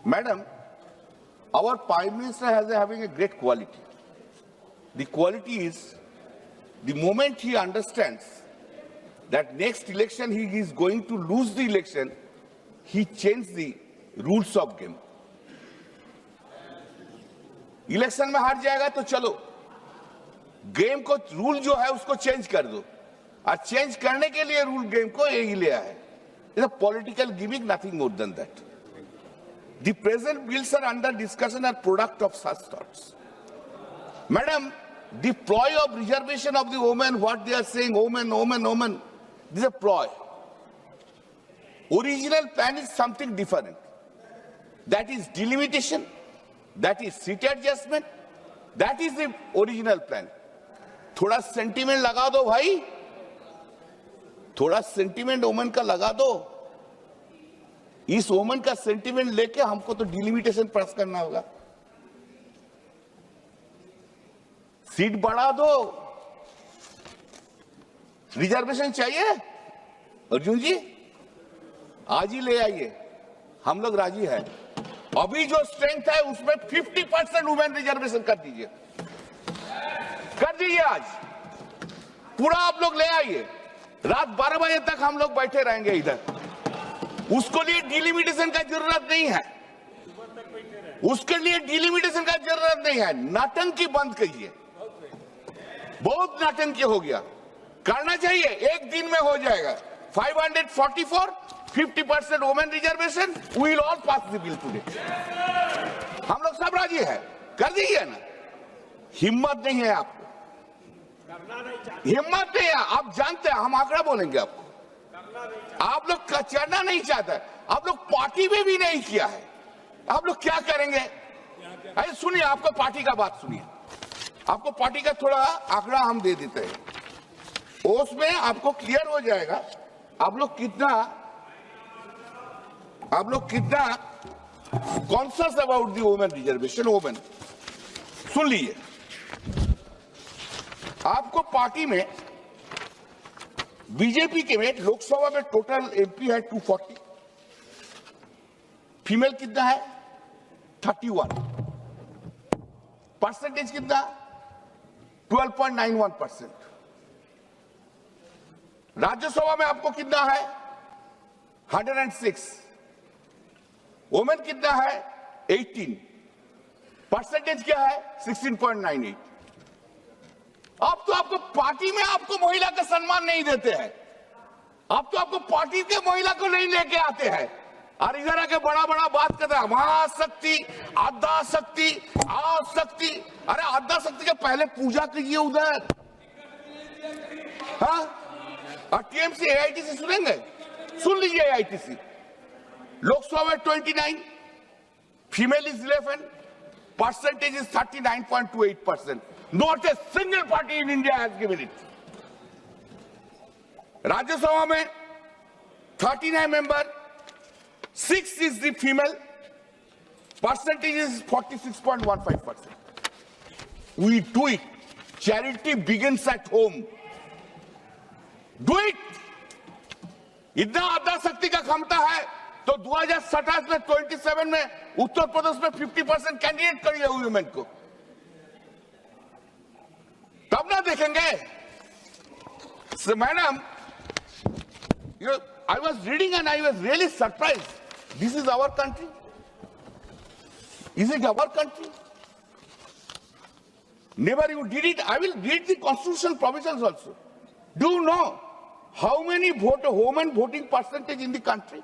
Madam, our Prime Minister has having a great quality. The quality is the moment he understands that next election he is going to lose the election, he changed the rules of game. Election में हार जाएगा तो चलो game को rule जो है उसको change कर दो और चेंज करने के लिए रूल गेम को यही लिया है. It's a political gimmick, nothing more than that. The present bills are under discussion are product of such thoughts. Madam, the ploy of reservation of the women, what they are saying, women, this is a ploy. Original plan is something different. That is delimitation, that is seat adjustment, that is the original plan. थोड़ा sentiment लगा दो भाई, थोड़ा sentiment women का लगा दो. इस women का सेंटीमेंट लेके हमको तो डिलिमिटेशन पास करना होगा. सीट बढ़ा दो, रिजर्वेशन चाहिए अर्जुन जी, आज ही ले आइए, हम लोग राजी है. अभी जो स्ट्रेंथ है उसमें 50% वुमेन रिजर्वेशन कर दीजिए, आज पूरा आप लोग ले आइए. रात 12 बजे तक हम लोग बैठे रहेंगे इधर. उसको लिए डिलिमिटेशन का जरूरत नहीं है, उसके लिए डिलिमिटेशन का जरूरत नहीं है. नाटंकी बंद कीजिए, बहुत नाटंकी हो गया. करना चाहिए, एक दिन में हो जाएगा. 544, 50% women reservation, we will all pass the bill today. हम लोग सब राजी है, कर दीजिए ना. हिम्मत नहीं है आपको, हिम्मत नहीं है. आप जानते हैं हम आंकड़ा बोलेंगे आपको. आप लोग चढ़ना नहीं चाहते, आप लोग पार्टी में भी नहीं किया है. आप लोग क्या करेंगे? अरे सुनिए, आपको पार्टी का बात सुनिए, आपको पार्टी का थोड़ा आंकड़ा हम दे देते हैं, उसमें आपको क्लियर हो जाएगा आप लोग कितना conscious about the women reservation. Women सुन लीजिए, आपको पार्टी में बीजेपी के में लोकसभा में टोटल एमपी है 240, फीमेल कितना है 31, परसेंटेज कितना 12.91%. राज्यसभा में आपको कितना है 106, वुमेन कितना है 18, परसेंटेज क्या है 16.98. अब तो आपको पार्टी में आपको महिला का सम्मान नहीं देते हैं, अब तो आपको पार्टी के महिला को नहीं लेके आते हैं और इधर आके बड़ा बड़ा बात करते हैं महाशक्ति, आद्या शक्ति, आशक्ति. अरे आद्या शक्ति के पहले पूजा कीजिए उधर. हाँ, और टीएमसी एआईटीसी सुनेंगे, सुन लीजिए. एआईटीसी लोकसभा में 29, female is 11, percentage is 39.28%. Not a single party in India has given it. Rajya Sabha में 39 member, 6 is the female, percentage is 46.15%. We do it. Charity begins at home. Do it. इतना आद्या शक्ति का क्षमता है तो 2027 में 27 में उत्तर प्रदेश में 50% कैंडिडेट करिए वुमेन को, तब ना देखेंगे. So, madam, I was reading and I was really surprised. This is our country. Is it our country? Never you did it. I will read the constitutional provisions also. Do you know how many women voting percentage in the country?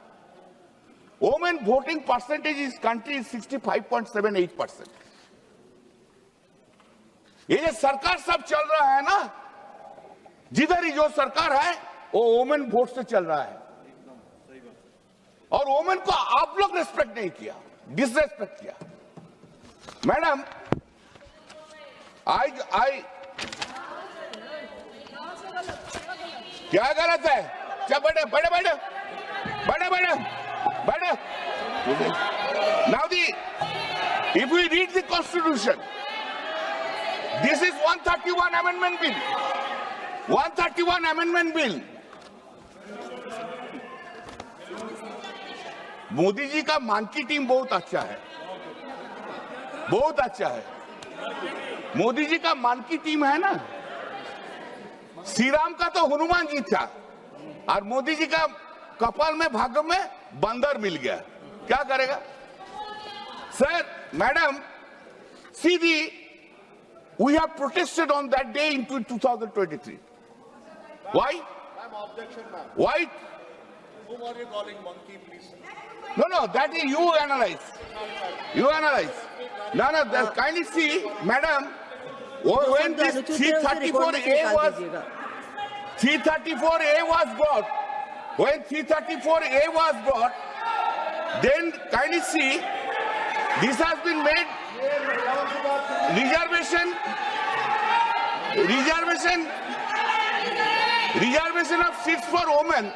Women voting percentage in country is 65.78%. ये सरकार सब चल रहा है ना, जिधर ही जो सरकार है वो वोमेन वोट से चल रहा है. और वोमेन को आप लोग रेस्पेक्ट नहीं किया, डिसरेस्पेक्ट किया. मैडम, आई क्या गलत है? चल बैठे बैठे बैठे बैठे बैठे बैठे. Now if we read the constitution, this is 131 amendment bill. 131 amendment bill. Modi ji का मानकी टीम बहुत अच्छा है, बहुत अच्छा है। मोदी जी का मानकी टीम है ना, श्री राम का तो हनुमान जी था और मोदी जी का कपाल में भाग्य में बंदर मिल गया, क्या करेगा sir? Madam, see we have protested on that day in 2023. Why? Why? Whom are you calling monkey, please? No, that is you analyze. You analyze. No, kindly see, madam, when this 334A was brought, when 334A was brought, then kindly see, this has been made reservation of seats for women,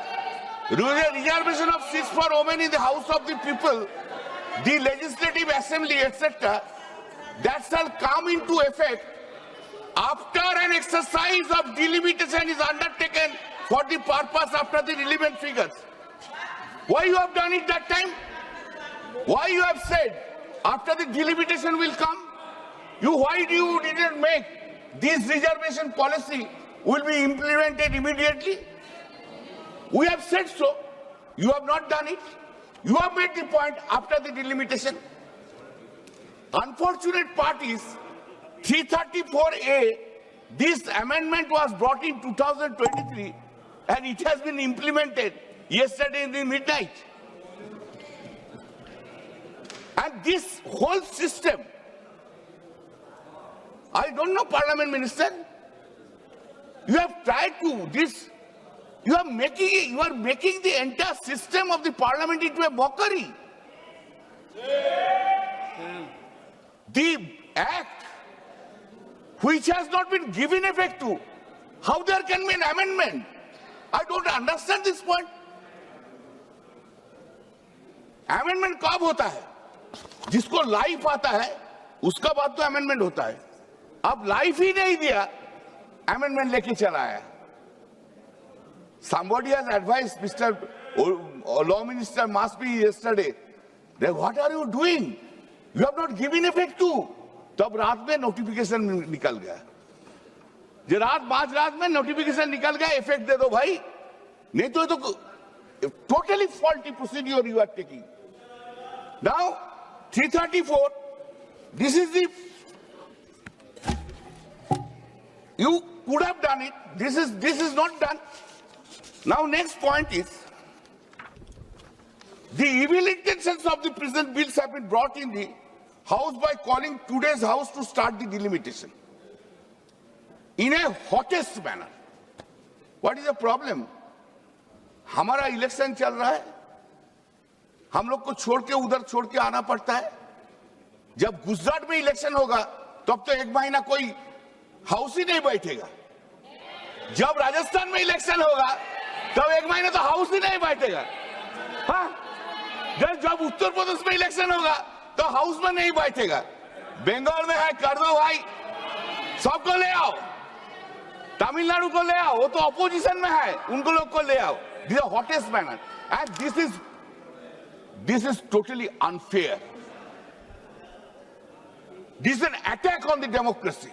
reservation of seats for women in the House of the People, the Legislative Assembly, etc. That shall come into effect after an exercise of delimitation is undertaken for the purpose after the relevant figures. Why you have done it that time? Why you have said after the delimitation will come? Why you didn't make this reservation policy will be implemented immediately? We have said so. You have not done it. You have made the point after the delimitation. Unfortunate part is 334A, this amendment was brought in 2023 and it has been implemented yesterday in the midnight. And this whole system, I don't know, Parliament Minister, you have tried to this, you are making the entire system of the Parliament into a mockery. The act which has not been given effect to, how there can be an amendment? I don't understand this point. Amendment कब होता है? जिसको life आता है उसका बाद तो amendment होता है। अब लाइफ ही नहीं दिया, अमेंडमेंट लेके चला आया। Somebody has advised Mr. Law Minister must be yesterday. Then what are you doing? You have not given effect to. तब रात में नोटिफिकेशन निकल गया। जो रात में नोटिफिकेशन निकल गया, इफेक्ट दे दो भाई, नहीं तो totally faulty procedure you are taking. Now 334, this is the, you could have done it, this is not done. Now next point is, the evil intentions of the present bills have been brought in the House by calling today's House to start the delimitation in a hottest manner. What is the problem? हमारा election चल रहा है, हम लोग को छोड़ के उधर छोड़ के आना पड़ता है। जब गुजरात में इलेक्शन होगा तब तो एक महीना कोई हाउस ही नहीं बैठेगा। जब राजस्थान में इलेक्शन होगा तब एक महीना तो हाउस ही नहीं बैठेगा। हाँ, जब उत्तर प्रदेश में इलेक्शन होगा तो हाउस में नहीं बैठेगा। बंगाल में है, कर दो भाई, सबको ले आओ। तमिलनाडु को ले आओ, वो तो अपोजिशन में है, उनको लोग को ले आओ। This is the hottest manner, and this is totally unfair. This is an attack on the democracy.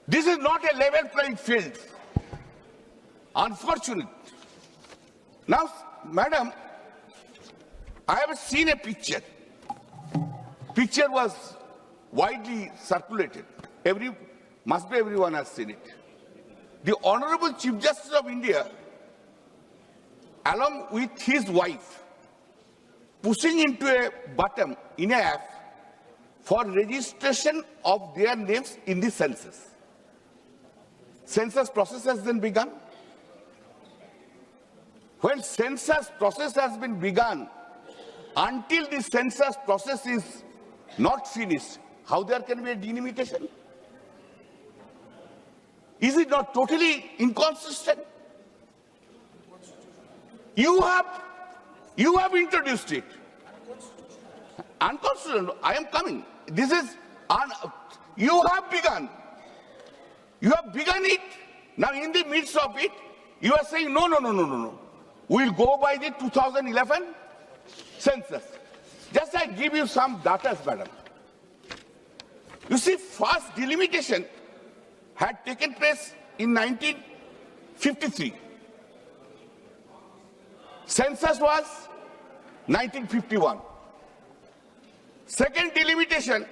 This is not a level playing field. Unfortunate. Now, madam, I have seen a picture. Picture was widely circulated. Must be everyone has seen it. The Honorable Chief Justice of India, along with his wife, pushing into a button in a app for registration of their names in the census. Census process has then begun. When census process has been begun, until the census process is not finished, how there can be a delimitation? Is it not totally inconsistent? You have introduced it. Unconstitutional. I am coming. This is you have begun. You have begun it. Now in the midst of it, you are saying no. We'll go by the 2011 census. Just I give you some data, madam. You see, first delimitation had taken place in 1953. Census was 1951. Second delimitation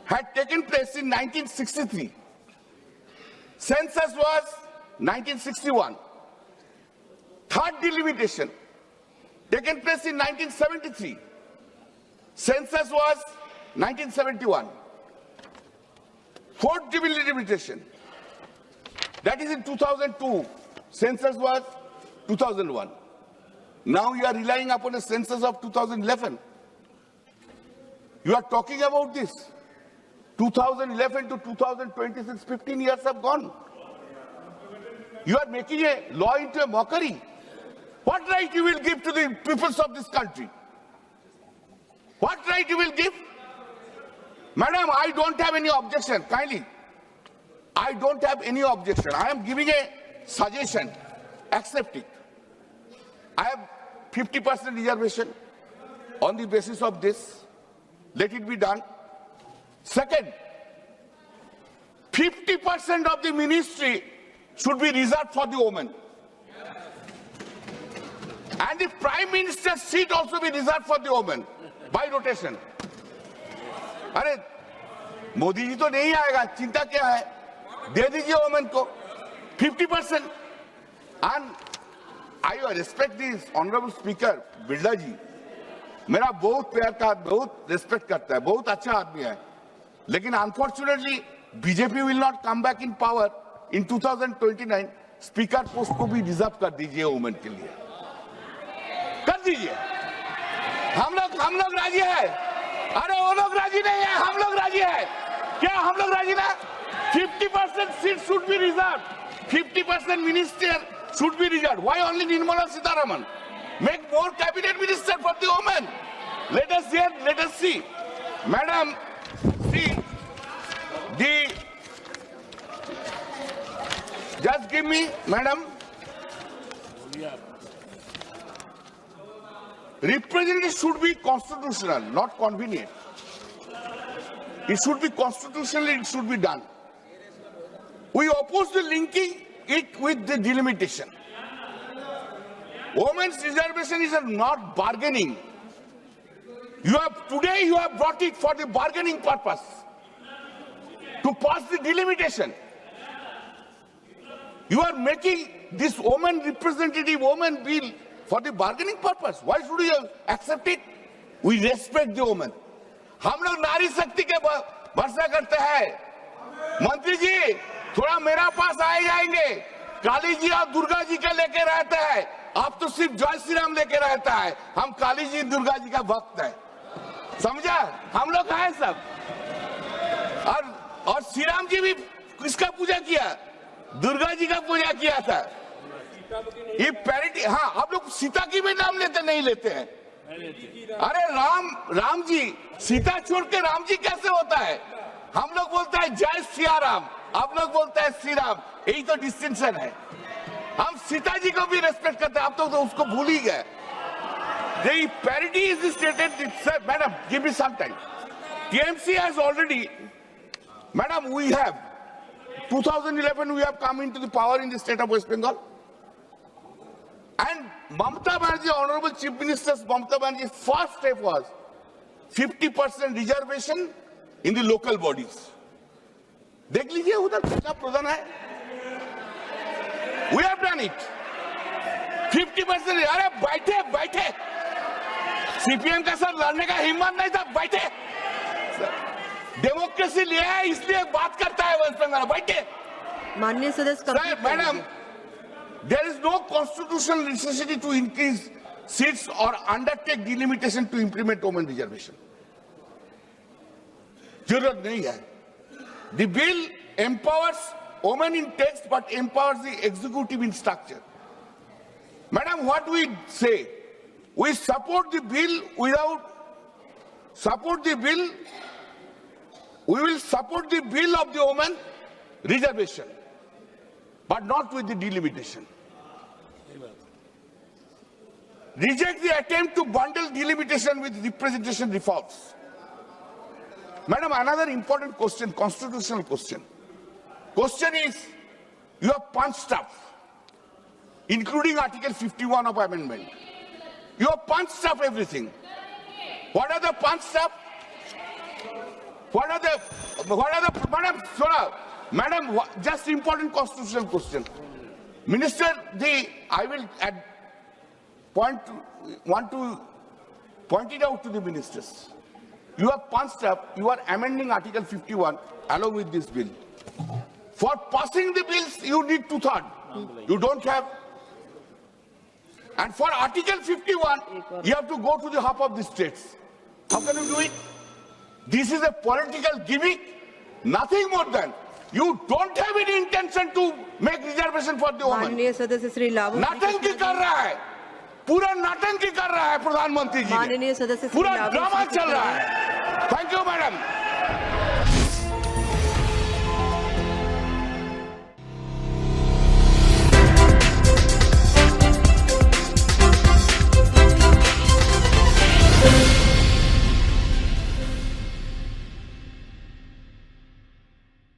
had taken place in 1963. Census was 1961. Third delimitation taken place in 1973. Census was 1971. Fourth delimitation, that is in 2002. Census was 2001. Now you are relying upon a census of 2011. You are talking about this. 2011 to 2026, 15 years have gone. You are making a law into a mockery. What right you will give to the peoples of this country? What right you will give? Madam, I don't have any objection, kindly. I don't have any objection. I am giving a suggestion. Accept it. I have 50% reservation on the basis of this. Let it be done. Second, 50% of the ministry should be reserved for the women. And the Prime Minister's seat also be reserved for the women by rotation. अरे मोदी जी तो नहीं आएगा, चिंता क्या है? दे दीजिए women को 50%. And I respect this honorable speaker Birla जी, मेरा बहुत प्यार का, बहुत रेस्पेक्ट करता है, बहुत अच्छा आदमी है. लेकिन unfortunately BJP will not come back in power in 2029. Speaker post को भी रिजर्व कर दीजिए वुमेन के लिए, कर दीजिए. हम लोग राजी है. अरे वो लोग राजी नहीं है, हम लोग राजी है. क्या हम लोग राजी ना? 50% seat should be reserve, 50% minister should be reserved. Why only Nirmala Sitharaman? Make more cabinet minister for the women. Let us hear, let us see. Madam, see, just give me, madam. Representative should be constitutional, not convenient. It should be constitutional, it should be done. We oppose the linking it with the delimitation. Women's reservation is not bargaining. Today you have brought it for the bargaining purpose, to pass the delimitation. You are making this woman representative woman bill for the bargaining purpose. Why should you accept it? We respect the woman. हम लोग नारी शक्ति के भरोसा करते हैं. मंत्री जी थोड़ा मेरा पास आए जाएंगे. काली जी और दुर्गा जी का लेके रहता है, आप तो सिर्फ जय श्री राम लेके रहता है. हम काली जी दुर्गा जी का भक्त है, समझा? हम लोग हैं सब. और श्री राम जी भी किसका पूजा किया? दुर्गा जी का पूजा किया था. ये पैरिटी. हाँ, आप लोग सीता की भी नाम लेते नहीं लेते हैं. अरे राम जी, सीता छोड़ के राम जी कैसे होता है? हम लोग बोलते हैं जय सिया राम, आप लोग बोलते हैं श्री राम. यही तो डिस्टिंक्शन है. हम सीता जी को भी रेस्पेक्ट करते हैं, आप तो उसको भूल ही गए. The parity is stated. Madam, give me some time. TMC has already, madam, we have 2011 we have come into the power in the state of West Bengal. And Mamata Banerjee, Honorable Chief Minister's Mamata Banerjee's first step was 50% reservation in the local bodies. देख लीजिए उधर कितना प्रधान है. We have done it. 50%. अरे बैठे CPM का sir लड़ने का हिम्मत नहीं था. बैठे डेमोक्रेसी लिया है इसलिए बात करता है वेस्ट बंगाल. बैठे माननीय सदस्य. Madam, there is no constitutional necessity to increase seats or undertake delimitation to implement women reservation. जरूरत नहीं है. The bill empowers women in text but empowers the executive in structure. Madam, what we say, we support the bill we will support the bill of the women reservation, but not with the delimitation. reject the attempt to bundle delimitation with representation reforms. Madam, another important question, constitutional question. Question is, you have punched up, including Article 51 of amendment. You have punched up everything. What are the punched up? Madam, just important constitutional question. Minister, I will want to point it out to the ministers. You have punched up, you are amending Article 51 along with this bill. For passing the bills, you need 2/3. You don't have. And for Article 51, you have to go to the half of the states. How can you do it? This is a political gimmick, nothing more than. You don't have any intention to make reservation for the woman. माननीय सदस्य श्री लाभू नाटंकी कर रहा है, पूरा नाटंकी कर रहा है प्रधानमंत्री जी, माननीय सदस्य श्री पूरा लाभू ड्रामा चल रहा है. Thank you madam.